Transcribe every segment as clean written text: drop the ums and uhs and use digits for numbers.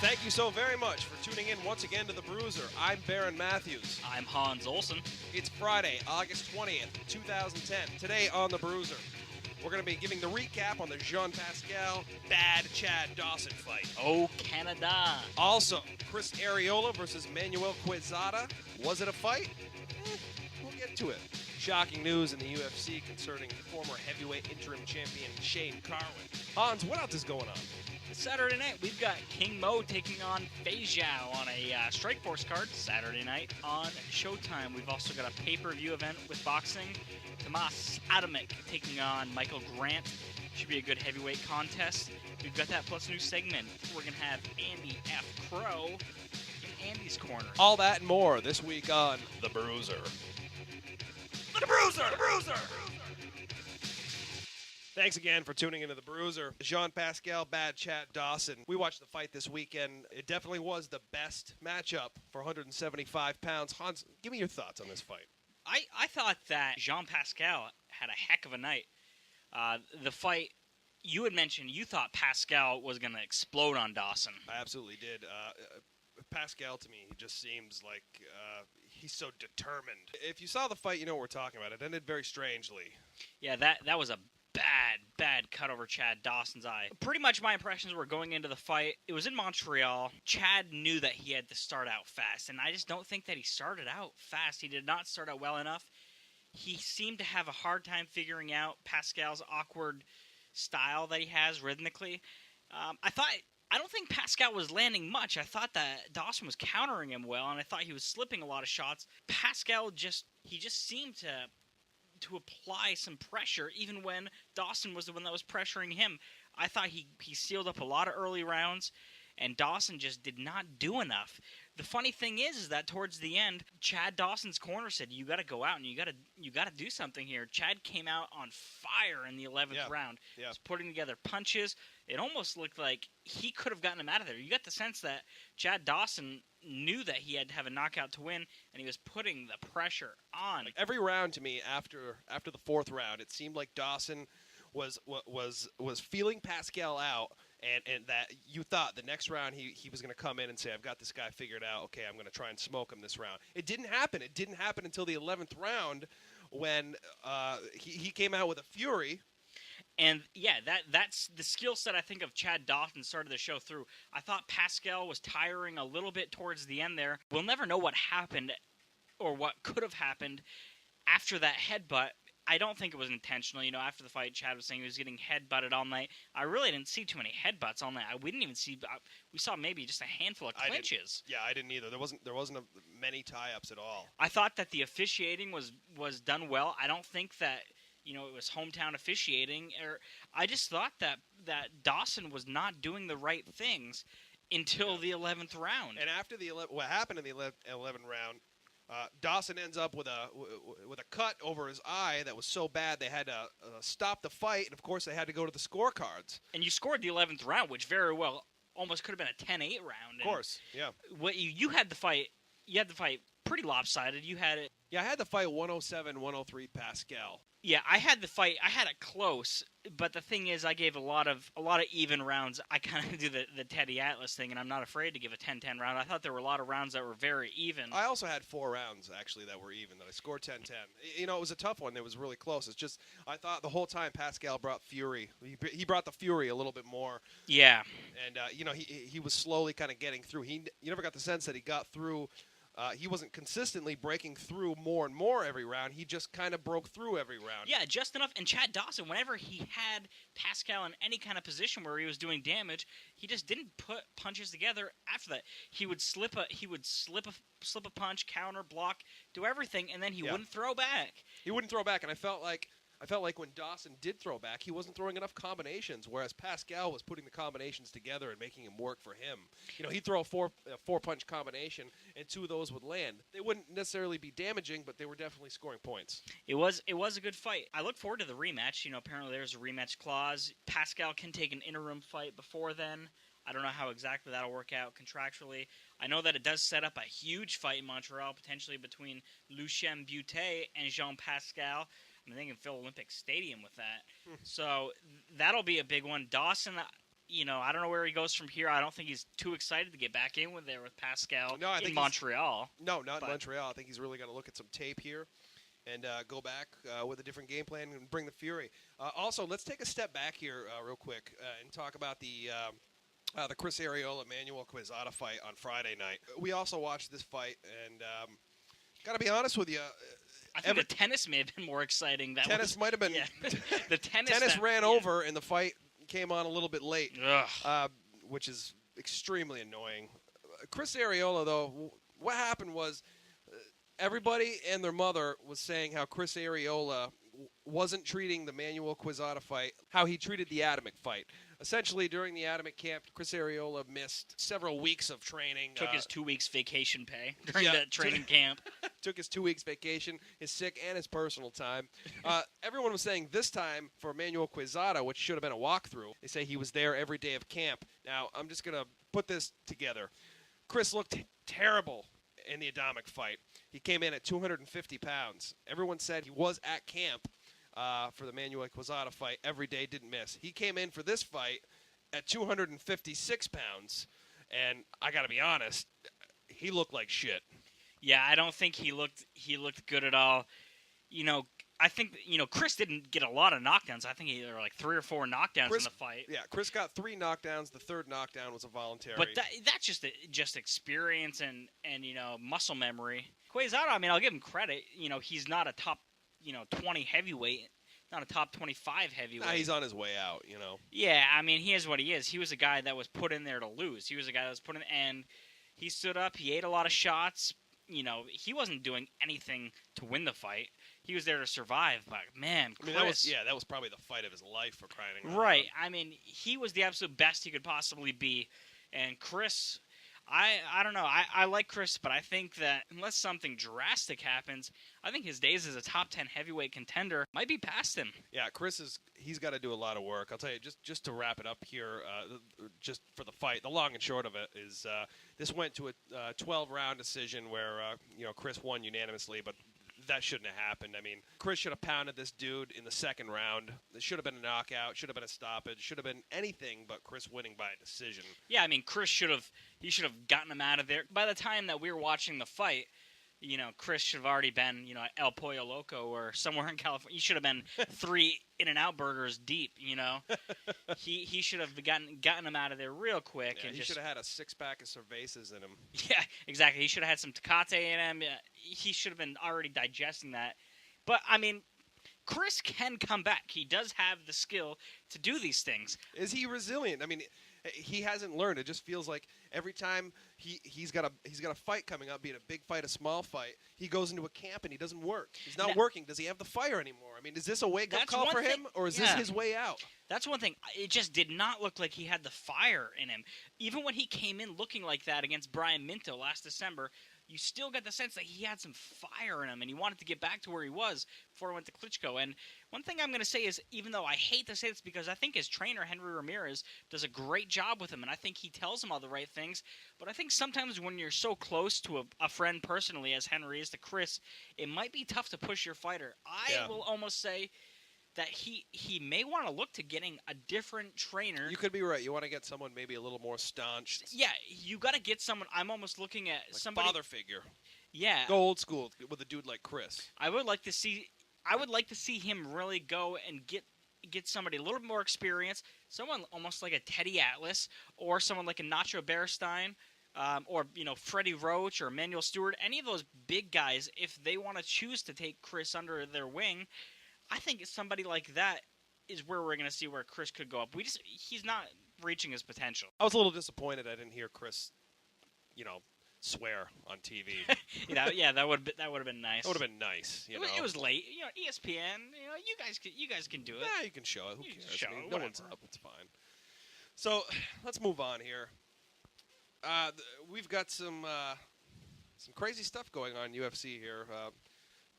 Thank you so very much for tuning in once again to The Bruiser. I'm Baron Matthews. I'm Hans Olsen. It's Friday, August 20th, 2010. Today on The Bruiser, we're going to be giving the recap on the Jean Pascal bad Chad Dawson fight. Oh, Canada. Also, Chris Arreola versus Manuel Quezada. Was it a fight? We'll get to it. Shocking news in the UFC concerning former heavyweight interim champion Shane Carwin. Hans, what else is going on? Saturday night, we've got King Mo taking on Fei Zhao on a Strikeforce card Saturday night on Showtime. We've also got a pay-per-view event with boxing. Tomas Adamek taking on Michael Grant. Should be a good heavyweight contest. We've got that plus new segment. We're going to have Andy F. Crow in Andy's Corner. All that and more this week on The Bruiser. The Bruiser! The Bruiser! Thanks again for tuning into The Bruiser. Jean Pascal, bad Chad Dawson. We watched the fight this weekend. It definitely was the best matchup for 175 pounds. Hans, give me your thoughts on this fight. I thought that Jean Pascal had a heck of a night. The fight, you had mentioned you thought Pascal was going to explode on Dawson. I absolutely did. Pascal, to me, he just seems like he's so determined. If you saw the fight, you know what we're talking about. It ended very strangely. Yeah, that was a bad cut over Chad Dawson's eye. Pretty much my impressions were going into the fight. It was in Montreal. Chad knew that he had to start out fast, and I just don't think that he started out fast. He did not start out well enough. He seemed to have a hard time figuring out Pascal's awkward style that he has rhythmically. I don't think Pascal was landing much. I thought that Dawson was countering him well, and I thought he was slipping a lot of shots. Pascal just seemed to apply some pressure, even when Dawson was the one that was pressuring him. I thought he sealed up a lot of early rounds, and Dawson just did not do enough. The funny thing is that towards the end, Chad Dawson's corner said, "You got to go out and you got to do something here." Chad came out on fire in the 11th round. Yeah. He was putting together punches. It almost looked like he could have gotten him out of there. You got the sense that Chad Dawson knew that he had to have a knockout to win, and he was putting the pressure on. Like every round to me after the fourth round, it seemed like Dawson was feeling Pascal out, and that you thought the next round he was going to come in and say, "I've got this guy figured out. Okay, I'm going to try and smoke him this round." It didn't happen. It didn't happen until the 11th round when he came out with a fury. And, yeah, that's the skill set, I think, of Chad Dawson started the show through. I thought Pascal was tiring a little bit towards the end there. We'll never know what happened or what could have happened after that headbutt. I don't think it was intentional. You know, after the fight, Chad was saying he was getting headbutted all night. I really didn't see too many headbutts all night. We didn't even see we saw maybe just a handful of clinches. I didn't either. There wasn't many tie-ups at all. I thought that the officiating was done well. I don't think that, you know, it was hometown officiating. I just thought that Dawson was not doing the right things until the 11th round. And after what happened in the 11th round, Dawson ends up with a cut over his eye that was so bad they had to stop the fight, and of course they had to go to the scorecards. And you scored the 11th round, which very well almost could have been a 10-8 round. Of course, yeah. What you had the fight. You had the fight pretty lopsided. You had it. Yeah, I had the fight 107-103 Pascal. Yeah, I had the fight. I had it close, but the thing is, I gave a lot of even rounds. I kind of do the Teddy Atlas thing, and I'm not afraid to give a 10-10 round. I thought there were a lot of rounds that were very even. I also had 4 rounds, actually, that were even, that I scored 10-10. You know, it was a tough one. It was really close. It's just, I thought the whole time Pascal brought fury. He brought the fury a little bit more. Yeah. And, you know, he was slowly kind of getting through. You never got the sense that he got through. He wasn't consistently breaking through more and more every round. He just kind of broke through every round. Yeah, just enough. And Chad Dawson, whenever he had Pascal in any kind of position where he was doing damage, he just didn't put punches together after that. He would slip a punch, counter, block, do everything, and then he wouldn't throw back. He wouldn't throw back, and I felt like when Dawson did throw back, he wasn't throwing enough combinations, whereas Pascal was putting the combinations together and making them work for him. You know, he'd throw a four-punch combination, and 2 of those would land. They wouldn't necessarily be damaging, but they were definitely scoring points. It was a good fight. I look forward to the rematch. You know, apparently there's a rematch clause. Pascal can take an interim fight before then. I don't know how exactly that'll work out contractually. I know that it does set up a huge fight in Montreal, potentially between Lucien Butte and Jean Pascal. I mean, they can fill Olympic Stadium with that. So that'll be a big one. Dawson, I don't know where he goes from here. I don't think he's too excited to get back in with Pascal in Montreal. No, not in Montreal. I think he's really got to look at some tape here and go back with a different game plan and bring the fury. Also, let's take a step back here real quick and talk about the Chris Arreola Manuel Quezada fight on Friday night. We also watched this fight, and got to be honest with you. I think the tennis may have been more exciting. Tennis might have been. Yeah. The tennis ran over, and the fight came on a little bit late, which is extremely annoying. Chris Arreola, though, what happened was everybody and their mother was saying how Chris Arreola wasn't treating the Manuel Quezada fight how he treated the Adamek fight. Essentially, during the Adamek camp, Chris Arreola missed several weeks of training. Took his 2 weeks vacation pay during that training camp. Took his 2 weeks vacation, his sick and his personal time. Everyone was saying this time for Manuel Quezada, which should have been a walkthrough, they say he was there every day of camp. Now, I'm just going to put this together. Chris looked terrible in the Adamek fight. He came in at 250 pounds. Everyone said he was at camp for the Manuel Quezada fight every day, didn't miss. He came in for this fight at 256 pounds, and I got to be honest, he looked like shit. Yeah, I don't think he looked good at all. I think Chris didn't get a lot of knockdowns. I think there were like 3 or 4 knockdowns in the fight. Yeah, Chris got 3 knockdowns. The third knockdown was a voluntary. But that's just experience and muscle memory. Quezada, I mean, I'll give him credit. He's not a top 20 heavyweight, not a top 25 heavyweight. Nah, he's on his way out. Yeah, I mean, he is what he is. He was a guy that was put in there to lose. He was a guy that was put in, and he stood up. He ate a lot of shots. He wasn't doing anything to win the fight. He was there to survive, but man, Chris, that was probably the fight of his life, for crying out loud. Right. I mean, he was the absolute best he could possibly be, and Chris, I don't know. I like Chris, but I think that unless something drastic happens, I think his days as a top 10 heavyweight contender might be past him. Yeah, he's got to do a lot of work. I'll tell you, just to wrap it up here, just for the fight, the long and short of it is this went to a 12-round decision where Chris won unanimously, but that shouldn't have happened. I mean, Chris should have pounded this dude in the second round. It should have been a knockout. Should have been a stoppage. Should have been anything but Chris winning by a decision. Yeah, I mean, Chris should have gotten him out of there. By the time that we were watching the fight, Chris should have already been, at El Pollo Loco or somewhere in California. He should have been 3 In-N-Out burgers deep, He should have gotten him out of there real quick. Yeah, and he should have had a 6-pack of cervezas in him. Yeah, exactly. He should have had some Tecate in him. He should have been already digesting that. But, I mean, Chris can come back. He does have the skill to do these things. Is he resilient? I mean, he hasn't learned. It just feels like every time he's got a fight coming up, be it a big fight, a small fight, he goes into a camp and he doesn't work. He's not working. Does he have the fire anymore? I mean, is this a wake-up call for him, or is this his way out? That's one thing. It just did not look like he had the fire in him. Even when he came in looking like that against Brian Minto last December, you still got the sense that he had some fire in him and he wanted to get back to where he was before he went to Klitschko. And one thing I'm going to say is, even though I hate to say this because I think his trainer, Henry Ramirez, does a great job with him, and I think he tells him all the right things, but I think sometimes when you're so close to a friend personally, as Henry is to Chris, it might be tough to push your fighter. I will almost say that he may want to look to getting a different trainer. You could be right. You want to get someone maybe a little more staunch. Yeah, you got to get someone. I'm almost looking at like somebody. Father figure. Yeah. Go old school with a dude like Chris. I would like to see him really go and get somebody a little bit more experience. Someone almost like a Teddy Atlas, or someone like a Nacho Bearstein. Or Freddie Roach or Emmanuel Stewart. Any of those big guys, if they want to choose to take Chris under their wing, I think somebody like that is where we're going to see where Chris could go up. He's not reaching his potential. I was a little disappointed I didn't hear Chris, swear on TV. Yeah, that would have been nice. That would have been nice. It was late. ESPN. You guys can do it. Yeah, you can show it. Who cares? No one's up. It's fine. So let's move on here. We've got some crazy stuff going on in UFC here.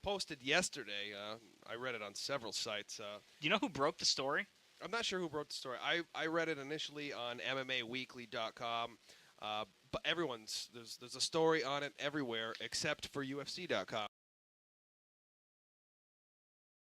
Posted yesterday. I read it on several sites. Do you know who broke the story? I'm not sure who wrote the story. I read it initially on MMAweekly.com, but there's a story on it everywhere except for UFC.com.